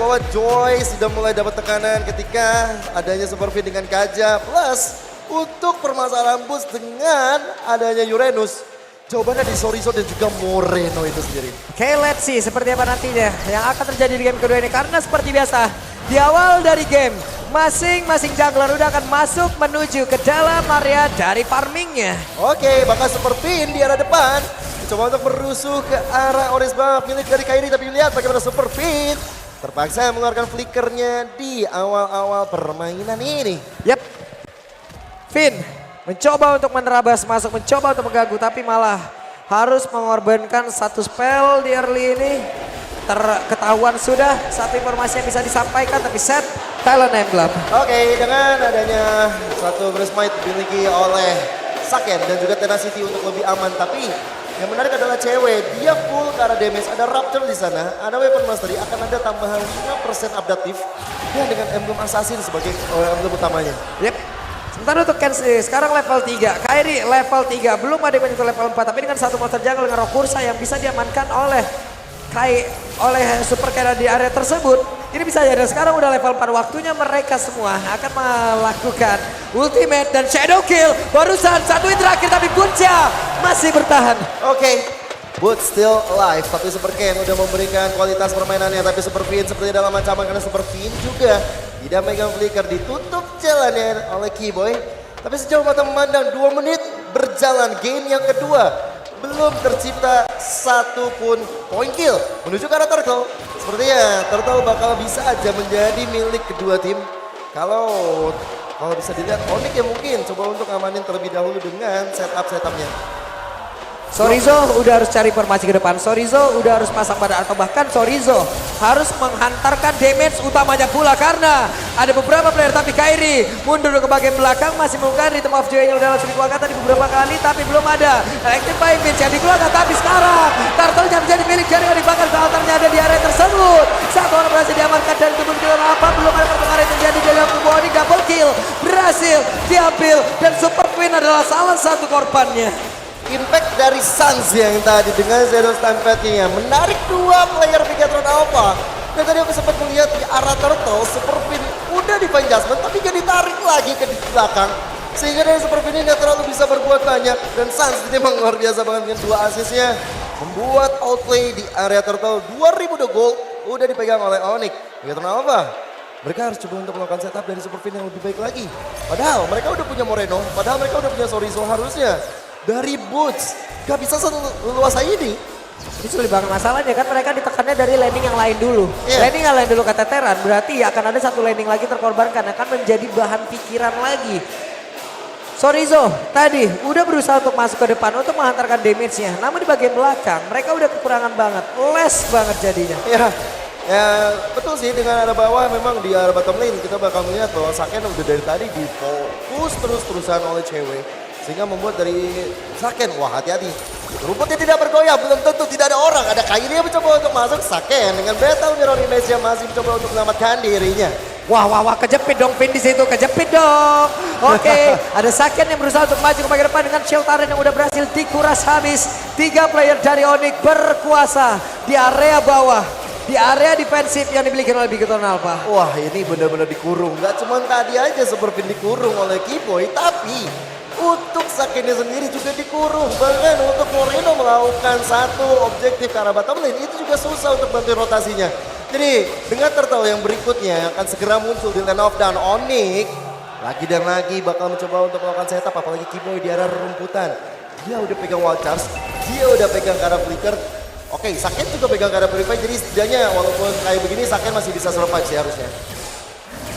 bahwa Joyce sudah mulai dapat tekanan ketika adanya Super Fin dengan Kaja. Plus untuk permasalahan boost dengan adanya Uranus. Jawabannya di Sorizo dan juga Moreno itu sendiri. Oke, let's see seperti apa nantinya yang akan terjadi di game kedua ini. Karena seperti biasa, di awal dari game, masing-masing jungler udah akan masuk menuju ke dalam area dari farmingnya. Oke, bakal Super Fin di arah depan. Coba untuk merusuh ke arah Orange Buff milik dari Kairi. Tapi lihat bagaimana Super Fin terpaksa mengeluarkan flickernya di awal-awal permainan ini. Yap, Fin mencoba untuk menerabas masuk, mencoba untuk mengganggu, tapi malah harus mengorbankan satu spell di early ini. Ketahuan sudah, satu informasi yang bisa disampaikan, tapi set Talon Emblem. Oke, dengan adanya satu Burst Might dimiliki oleh Saken dan juga Tenacity untuk lebih aman. Tapi yang menarik adalah cewek, dia full ke arah damage, ada Rapture di sana, ada Weapon Mastery, akan ada tambahan 5% updatif. Dan dengan Emblem Assassin sebagai emblem utamanya. Yep. Sementara untuk Kenshi sekarang level 3, Kairi level 3, belum ada yang menyentuh level 4, tapi dengan satu monster jungle dengan Rokursa yang bisa diamankan oleh Super Kera di area tersebut. Ini bisa jadi sekarang udah level 4, waktunya mereka semua akan melakukan ultimate dan shadow kill. Barusan satu hit terakhir tapi Buncha masih bertahan. Oke. Boot still alive, tapi Super Ken udah memberikan kualitas permainannya, tapi Super Fin seperti dalam ancaman karena Super Fin juga tidak megang flicker, ditutup jalannya oleh Keyboy. Tapi sejauh mata memandang 2 menit berjalan game yang kedua, belum tercipta satu pun point kill menuju ke arah Turtle. Sepertinya Turtle bakal bisa aja menjadi milik kedua tim. Kalau bisa dilihat Onyx ya mungkin coba untuk ngamanin terlebih dahulu dengan setupnya. Sorizo udah harus cari formasi ke depan, Sorizo udah harus pasang pada atau bahkan Sorizo harus menghantarkan damage utamanya pula karena ada beberapa player, tapi Kairi mundur ke bagian belakang masih mengungkap Rhythm of Joy yang udah langsung dikeluarkan tadi beberapa kali tapi belum ada Electrifying Winds yang dikeluarkan, tapi sekarang Turtle-nya menjadi milik jaringan dibakar ke altarnya ada di area tersebut. Satu orang berhasil diamankan dari tubuh kita apa belum ada pertukaran yang terjadi di dalam tubuh ini, double kill berhasil diambil dan Super Queen adalah salah satu korbannya. Impact dari Suns yang tadi dengan Zero Stampede-nya menarik 2 player Bigatron Alpha. Dan tadi aku sempat melihat di arah Turtle, Super Fin udah di adjustment tapi gak ditarik lagi ke di belakang. Sehingga dari Super Fin ini gak terlalu bisa berbuat banyak. Dan Suns ini memang luar biasa banget dengan 2 assist-nya. Membuat outplay di area Turtle, 2000 gold udah dipegang oleh Onyx. Bigatron Alpha, mereka harus coba untuk melakukan setup dari Super Fin yang lebih baik lagi. Padahal mereka udah punya Moreno, padahal mereka udah punya Sorizo harusnya. Dari Boots, gak bisa seluas ini. Ini sulit banget masalahnya kan mereka ditekannya dari landing yang lain dulu. Landing yang lain dulu kata Teran berarti akan ada satu landing lagi terkorbankan, akan menjadi bahan pikiran lagi. Sorizo tadi udah berusaha untuk masuk ke depan untuk menghantarkan damage-nya. Namun di bagian belakang mereka udah kekurangan banget, less banget jadinya. Ya betul sih, dengan arah bawah memang di arah bottom lane kita bakal melihat bahwa Saken udah dari tadi difokus terus-terusan oleh cewek. Sehingga membuat dari Saken, wah hati-hati. Rumputnya tidak bergoyah, belum tentu tidak ada orang. Ada Kairi yang mencoba untuk masuk, Saken dengan Battle Mirror Image yang masih mencoba untuk menyelamatkan dirinya. Wah, kejepit dong Fin di situ, kejepit dong. Oke, ada Saken yang berusaha untuk maju ke bagian depan dengan shield Taren yang udah berhasil dikuras habis. 3 player dari Onyx berkuasa di area bawah. Di area defensif yang dimiliki oleh Bigatron Alpha. Wah ini benar-benar dikurung. Gak cuma tadi aja seperti dikurung oleh Keyboy, tapi untuk Sakennya sendiri juga dikurung. Bahkan untuk Moreno melakukan satu objektif ke arah bottom lane itu juga susah untuk bantu rotasinya. Jadi dengan Turtle yang berikutnya akan segera muncul di Land of Dawn. Onyx lagi dan lagi bakal mencoba untuk melakukan setup, apalagi Keyboy di arah rumputan. Dia udah pegang wall charge, dia udah pegang ke arah flicker. Oke, Saken juga pegang ke arah purify, jadi setidaknya walaupun kayak begini Saken masih bisa survive sih harusnya.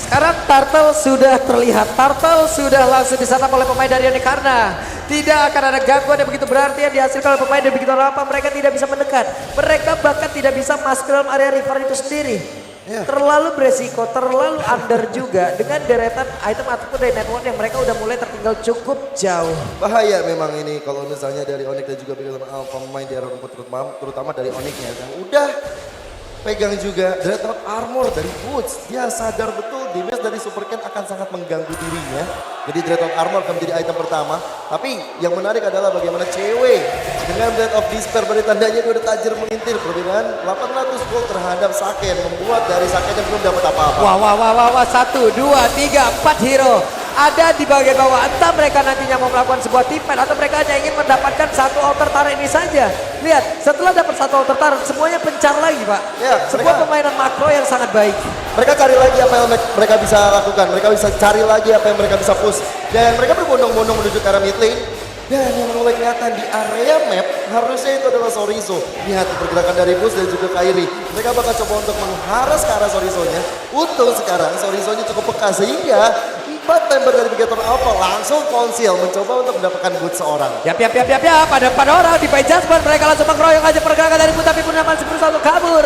Sekarang Turtle sudah terlihat, Turtle sudah langsung disatap oleh pemain dari Onyx karena tidak akan ada gangguan yang begitu berarti yang dihasilkan oleh pemain dari Bigatron Alpha. Mereka tidak bisa mendekat, mereka bahkan tidak bisa masuk ke dalam area river itu sendiri. Terlalu beresiko, terlalu under juga dengan deretan item ataupun dari network yang mereka udah mulai tertinggal cukup jauh. Bahaya memang ini kalau misalnya dari Onyx dan juga Bigatron Alpha pemain di area rumput terutama dari Onyx-nya yang udah pegang juga Dreadnought Armor dari Boots. Dia sadar betul damage dari Super Ken akan sangat mengganggu dirinya. Jadi Dreadnought Armor akan menjadi item pertama. Tapi yang menarik adalah bagaimana cewek dengan Blade of Despair, berarti tandanya dia udah tajir melintir. Perbedaan 800 gold terhadap Saken membuat dari Saken yang belum dapat apa-apa. Wah, 1, 2, 3, 4 hero ada di bagian bawah. Entah mereka nantinya mau melakukan sebuah team fight atau mereka hanya ingin mendapatkan satu altar turret ini saja. Lihat, setelah dapat satu altar turret semuanya pencar lagi, Pak. Ya, sebuah permainan makro yang sangat baik. Mereka cari lagi apa yang mereka bisa lakukan. Mereka bisa cari lagi apa yang mereka bisa push. Dan mereka berbondong-bondong menuju ke arah mid lane. Dan yang mulai kelihatan di area map harusnya itu adalah Sorizo. Lihat pergerakan dari Bus dan juga Kairi. Mereka bakal coba untuk mengharas ke arah Sorizo-nya. Untung sekarang Sorizo-nya cukup peka sehingga 4 member dari Bigator Alpha langsung konsil mencoba untuk mendapatkan boot seorang. Yap. Ada 4 orang di By Jasper. Mereka langsung mengeroyok aja pergerakan dari Boot, tapi pun masih berusaha untuk kabur.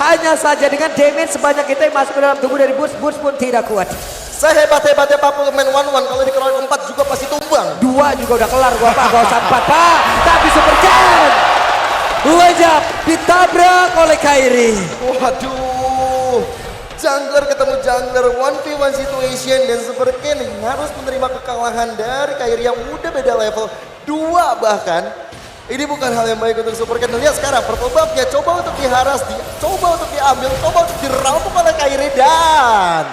Hanya saja dengan damage sebanyak itu yang masuk ke dalam tubuh dari Boots, Boots pun tidak kuat. Sehebat-hebatnya Papul main 1-1 kalau dikeroyok 4 juga pasti tumbang. 2 juga udah kelar gua, Pak. Gak usah 4, Pak. Tapi Super Ken Wajab ditabrak oleh Kairi. Waduh, jungler ketemu jungler 1v1 situation dan Super Ken harus menerima kekalahan dari Kairi yang udah beda level 2 bahkan. Ini bukan hal yang baik untuk Super Ken. Lihat sekarang purple buff-nya coba untuk diharas, coba untuk diambil, coba untuk dirampok oleh Kairi dan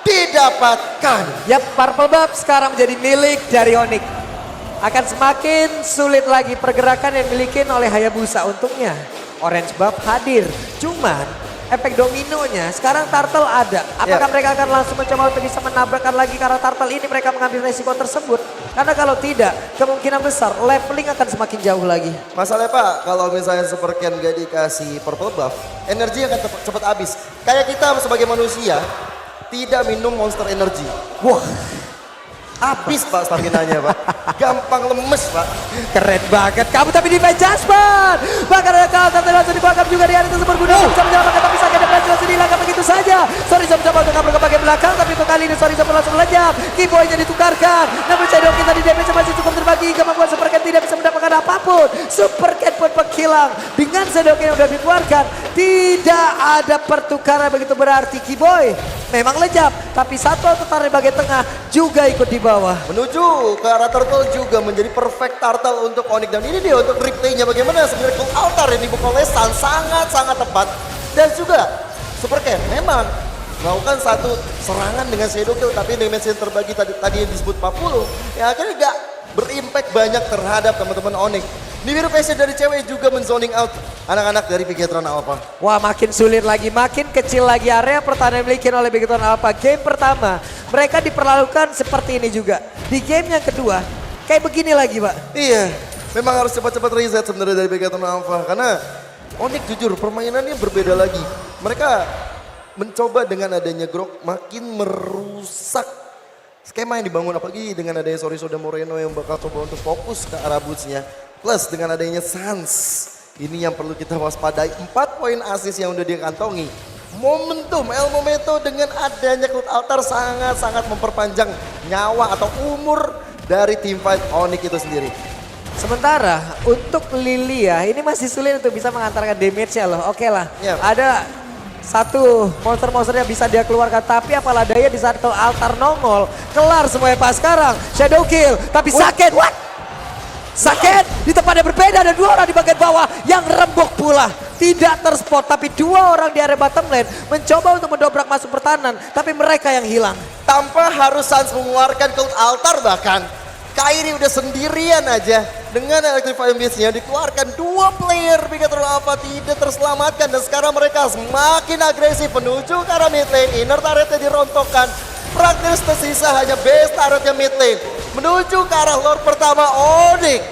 didapatkan. Yap, purple buff sekarang menjadi milik dari Onyx. Akan semakin sulit lagi pergerakan yang dimiliki oleh Hayabusa. Untungnya orange buff hadir. Cuman efek dominonya sekarang Turtle ada. Apakah mereka akan langsung mencoba untuk bisa menabrakkan lagi karena Turtle ini mereka mengambil resiko tersebut? Karena kalau tidak kemungkinan besar leveling akan semakin jauh lagi. Masalahnya Pak, kalau misalnya Super Ken gak dikasih purple buff, energi akan cepat habis. Kayak kita sebagai manusia tidak minum monster energy. Wah, habis Pak stamina-nya Pak. Gampang lemes Pak. keren banget kamu tapi di Jasper. Bahkan ada counter langsung dibakar juga di area tersebut. Guna bisa menyelamatkan tapi Saken berhasil dilangkah begitu saja. Sorizo mencoba untuk kabur ke bagian belakang tapi untuk kali ini Sorizo langsung melejap. Keyboy-nya ditukarkan. Namun Shadow King tadi damage masih cukup terbagi hingga membuat Super Ken tidak bisa mendapatkan apapun. Super Ken pun menghilang. Dengan Shadow King yang sudah dikeluarkan tidak ada pertukaran begitu berarti. Keyboy memang lejap tapi satu altar di bagian tengah juga ikut di bawah. Menuju ke arah Turtle juga menjadi perfect Turtle untuk Onyx. Dan ini dia untuk replaynya bagaimana sebenarnya Cold Altar yang dibuka oleh Sun sangat-sangat tepat. Dan juga Super Ken memang melakukan satu serangan dengan Shadow Kill tapi damage yang terbagi tadi yang disebut 40 yang akhirnya gak berimpact banyak terhadap teman-teman Onyx. Di biru passion dari cewek juga menzoning out anak-anak dari Bigatron Alpha. Wah, makin sulit lagi, makin kecil lagi area pertahanan yang dimiliki oleh Bigatron Alpha. Game pertama mereka diperlakukan seperti ini juga. Di game yang kedua kayak begini lagi Pak. Iya, memang harus cepat-cepat reset sebenarnya dari Bigatron Alpha karena Onyx jujur permainannya berbeda lagi. Mereka mencoba dengan adanya Grok makin merusak skema yang dibangun, apalagi dengan adanya Sorizo dan Moreno yang bakal coba untuk fokus ke arah boots-nya. Plus dengan adanya Sans, ini yang perlu kita waspadai. 4 poin assist yang udah dia kantongi. Momentum El Momento dengan adanya Cloud Altar sangat-sangat memperpanjang nyawa atau umur dari tim fight Onyx itu sendiri. Sementara untuk Lilia ini masih sulit untuk bisa mengantarkan damage-nya loh. Oke lah, ada satu monster-monster yang bisa dia keluarkan. Tapi apalah daya di saat Cloud Altar nongol. Kelar semuanya pas sekarang. Shadow Kill, tapi Saken, what? Saken di tempat yang berbeda ada 2 orang di bagian bawah yang rembuk pula. Tidak terspot tapi 2 orang di area bottom lane mencoba untuk mendobrak masuk pertahanan. Tapi mereka yang hilang. Tanpa harus Sans mengeluarkan Cloud Altar bahkan. Kairi udah sendirian aja. Dengan Electrifying Beast-nya dikeluarkan 2 player Bigatron Alpha tidak terselamatkan. Dan sekarang mereka semakin agresif menuju ke arah mid lane. Inner turretnya dirontokkan. Praktis tersisa hanya base turretnya mid lane. Menuju ke arah lord pertama Onyx.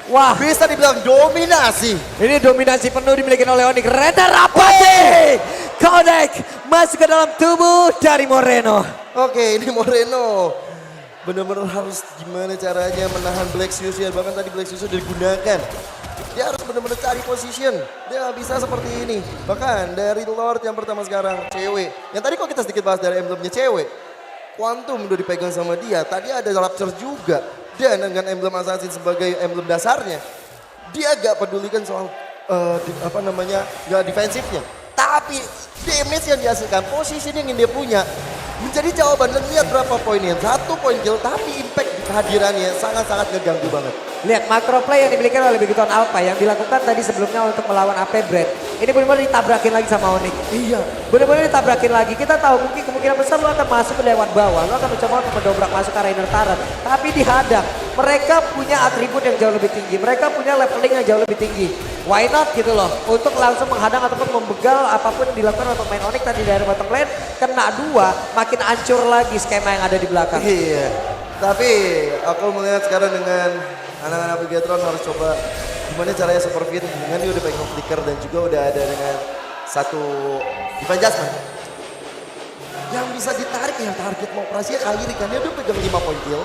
Wah, bisa dibilang dominasi. ini dominasi penuh dimiliki oleh Onyx. Reda Rapati. Konek masuk ke dalam tubuh dari Moreno. Oke, ini Moreno. Benar-benar harus gimana caranya menahan Black Suit-nya. Bahkan tadi Black Suit digunakan. Dia harus benar-benar cari position. Dia nggak bisa seperti ini. Bahkan dari Lord yang pertama sekarang, cewek. Yang tadi kok kita sedikit bahas dari emblemnya cewek. Quantum udah dipegang sama dia. Tadi ada Rapture juga. Dan dengan emblem Assassin sebagai emblem dasarnya. Dia gak pedulikan soal gak defensifnya. Tapi damage yang dihasilkan, posisi yang ingin dia punya menjadi jawaban. Dan lihat berapa poinnya, 1 poin kill tapi impact kehadirannya sangat-sangat ngeganggu banget. Lihat macro play yang dimiliki oleh Bigoton Alpha yang dilakukan tadi sebelumnya untuk melawan AP Brand. Ini benar-benar ditabrakin lagi sama Onyx. Iya. Benar-benar ditabrakin lagi. Kita tahu mungkin kemungkinan besar lo akan masuk ke lewat bawah. Lo akan mencoba untuk mendobrak masuk ke arena turret. Tapi dihadang. Mereka punya atribut yang jauh lebih tinggi. Mereka punya leveling yang jauh lebih tinggi. Why not gitu loh. Untuk langsung menghadang ataupun membegal apapun yang dilakukan untuk main Onyx tadi dari bottom lane. Kena 2 makin hancur lagi skema yang ada di belakang. Iya. Tapi aku melihat sekarang dengan anak-anak Bigetron harus coba gimana caranya Superfin dengan dia udah pegang flicker dan juga udah ada dengan satu Divine Judgment yang bisa ditarik yang target mau operasinya Kairi kan dia udah pegang 5 poin kill.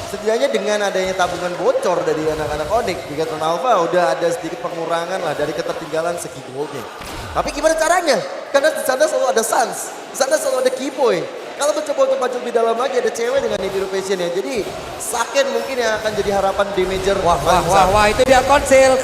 Setidaknya dengan adanya tabungan bocor dari anak-anak Onyx, Bigetron Alpha udah ada sedikit pengurangan lah dari ketertinggalan segi goldnya. Tapi gimana caranya? Karena di sana selalu ada Sans, di sana selalu ada Keyboy. Kalau mencoba untuk maju lebih dalam lagi ada cewek dengan Nibiru Passion ya. Jadi Saken mungkin yang akan jadi harapan damager. Wah, itu dia konsil,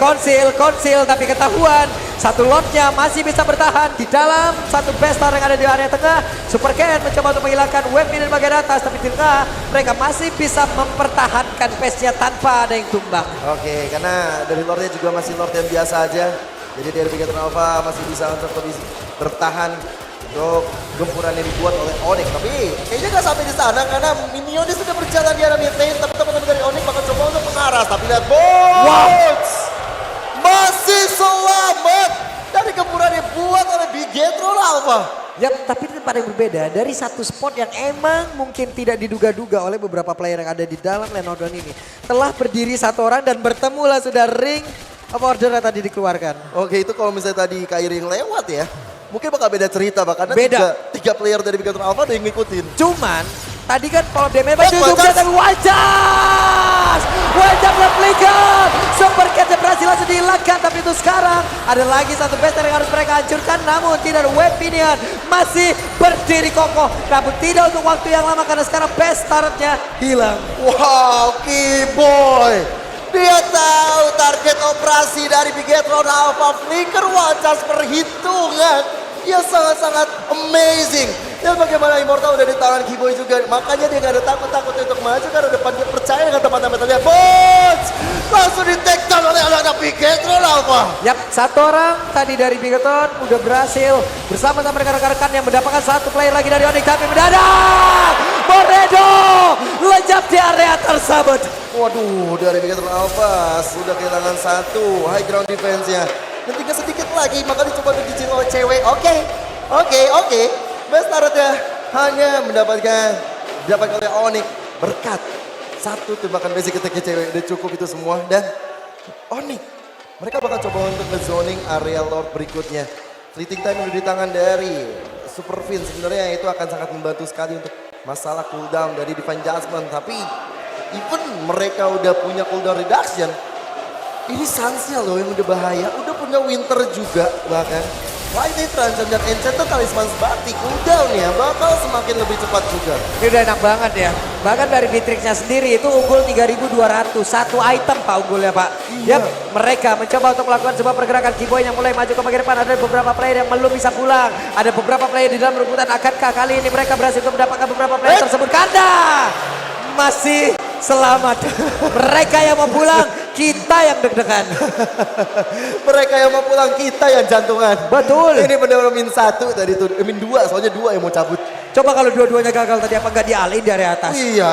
tapi ketahuan. Satu lotnya masih bisa bertahan di dalam satu bestar yang ada di area tengah. Super Ken mencoba untuk menghilangkan web minion bagian atas, tapi di tengah mereka masih bisa mempertahankan pace-nya tanpa ada yang tumbang. Oke, karena dari lordnya juga masih lord yang biasa aja. Jadi dari Bigetron Alpha masih bisa untuk lebih bertahan untuk gempuran yang dibuat oleh Onyx. Tapi kayaknya gak sampai di sana karena minionnya sudah berjalan di arah mid lane. Tapi teman-teman dari Onyx bakal coba untuk mengaras. Tapi lihat Bots masih selamat dari gempuran yang dibuat oleh Bigetron Alpha. Ya, tapi di tempat yang berbeda dari satu spot yang emang mungkin tidak diduga-duga oleh beberapa player yang ada di dalam Lenodon ini. Telah berdiri satu orang dan bertemulah sudah ring of order yang tadi dikeluarkan. Oke, itu kalau misalnya tadi Kairi yang lewat ya. Mungkin bakal beda cerita bahkan tiga player dari Bigetron Alpha ada yang ngikutin. Cuman tadi kan kalau damage baju juga tapi wajah flicker. Super Cat berhasil langsung dihilangkan tapi itu sekarang ada lagi satu bester yang harus mereka hancurkan namun tidak ada web minion masih berdiri kokoh namun tidak untuk waktu yang lama karena sekarang bestarnya hilang. Wow, Keyboy. Dia tahu target operasi dari Bigetron Alpha flicker wajah perhitungan. Dia sangat-sangat amazing. Dan bagaimana Immortal udah di tangan Keyboy juga. Makanya dia gak ada takut-takut untuk maju karena depan dia percaya dengan teman-teman. Lihat Bots langsung di take down oleh anak-anak Bigetron Alpha. Yap, satu orang tadi dari Bigetron udah berhasil bersama-sama rekan-rekan yang mendapatkan satu player lagi dari Onyx. Tapi mendadak Moredo lejap di area tersebut. Waduh, dari Bigetron Alpha sudah kehilangan satu high ground defense-nya. Dan tinggal sedikit lagi, maka dicoba untuk dicil oleh cewek. Oke. Best targetnya hanya mendapatkan oleh Onyx berkat satu tembakan basic attack cewek. Udah cukup itu semua. Dan Onyx, mereka bakal coba untuk nge-zoning area Lord berikutnya. Fleeting time udah di tangan dari Superfin. Sebenarnya itu akan sangat membantu sekali untuk masalah cooldown dari Divine Judgment. Tapi even mereka udah punya cooldown reduction, ini Sansnya loh yang udah bahaya, udah punya Winter juga bahkan. Lightning Transcend dan Enchanted Talisman Batik cooldownnya bakal semakin lebih cepat juga. Ini udah enak banget ya. Bahkan dari Bitrixnya sendiri itu unggul 3.200. Satu item Pak unggulnya Pak. Iya. Yap, mereka mencoba untuk melakukan sebuah pergerakan Keyboy yang mulai maju ke bagian depan. Ada beberapa player yang belum bisa pulang. Ada beberapa player di dalam rebutan. Akankah kali ini mereka berhasil untuk mendapatkan beberapa player tersebut? Karena masih selamat. Mereka yang mau pulang, kita yang deg-degan. Mereka yang mau pulang, kita yang jantungan. Betul. Ini benar-benar min 1 tadi tuh, min 2 soalnya 2 yang mau cabut. Coba kalau dua-duanya gagal tadi apa nggak dialihin dari atas? Iya.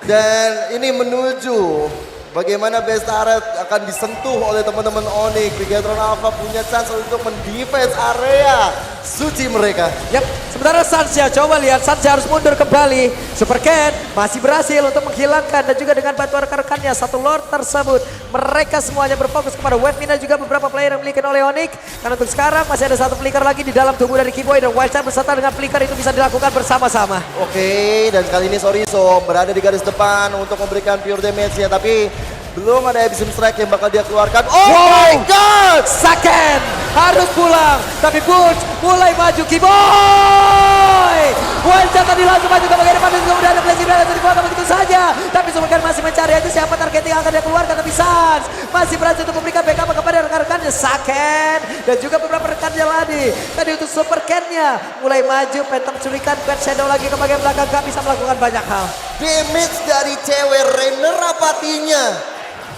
Dan ini menuju bagaimana best turret akan disentuh oleh teman-teman Onyx. Bigetron Alpha punya chance untuk mendefense area suci mereka. Yap, sementara Sansya coba lihat Sansya harus mundur kembali. Super Ken masih berhasil untuk menghilangkan dan juga dengan bantuan rekan-rekannya satu Lord tersebut. Mereka semuanya berfokus kepada web mina juga beberapa player yang dimiliki oleh Onyx. Karena untuk sekarang masih ada satu flicker lagi di dalam tubuh dari Keyboy dan Wildcard beserta dengan flicker itu bisa dilakukan bersama-sama. Oke, dan kali ini Sorizo berada di garis depan untuk memberikan pure damage-nya, tapi belum ada Abyssal Strike yang bakal dia keluarkan. Oh my god! Saken harus pulang, tapi Butch mulai maju. Keyboy One shot tadi langsung maju ke bagian depan dan sudah ada blessing dari dikeluarkan begitu saja. Tapi Superkan masih mencari aja siapa target yang akan dia keluarkan. Tapi Sans masih berhasil untuk memberikan backup kepada rekan-rekannya. Saken dan juga beberapa rekannya lagi. Tadi untuk Supercan-nya mulai maju, pengen culikan Quet Shadow lagi ke bagian belakang. Gak bisa melakukan banyak hal. Damage dari cewek Renner apatinya.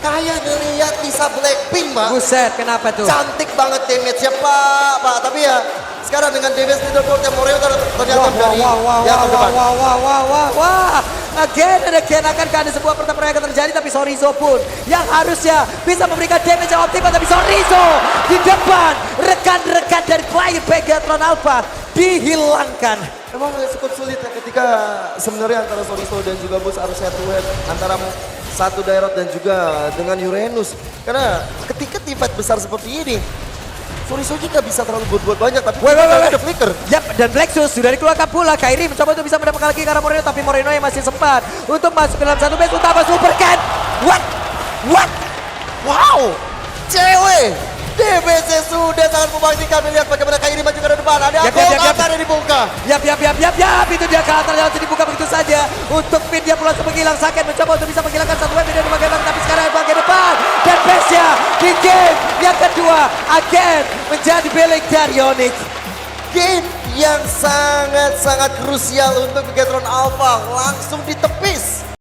Kayak ngeliat Lisa Blackpink, Pak. Buset, kenapa tuh? Cantik banget damage-nya, Pak. Tapi ya sekarang dengan damage leaderboard yang Moreo ternyata dari yang terdepan. Wah. Again and again akan ada sebuah pertempuran yang akan terjadi. Tapi Sorizo pun yang harusnya bisa memberikan damage yang optimal. Tapi Sorizo di depan rekan-rekan dari player Pegatron Alpha dihilangkan. Emang cukup sulit ya ketika sebenarnya antara Sorizo dan juga Bus harus head to head antara satu Dairot dan juga dengan Uranus. Karena ketika di fight besar seperti ini, Sorizo juga bisa terlalu buat banyak, tapi ada flicker. Yap, dan Blacksus sudah dikeluarkan pula. Kairi mencoba untuk bisa mendapatkan lagi ke arah Moreno, tapi Moreno yang masih sempat untuk masuk ke dalam satu base utama Supercan. What? Wow, cewek! DBC sudah sangat membangkitkan. Lihat bagaimana Kairi maju ke depan. Ada Altar yang dibuka. Yap. Itu dia ke Altar yang dibuka begitu saja. Untuk Pin dia pula menghilang. Saken mencoba untuk bisa menghilangkan satu web dari bagian belakang. Tapi sekarang bagian depan. Dan base-nya di game yang kedua. Again menjadi milik dari Onyx. Game yang sangat-sangat krusial untuk Pegatron Alpha langsung ditepis.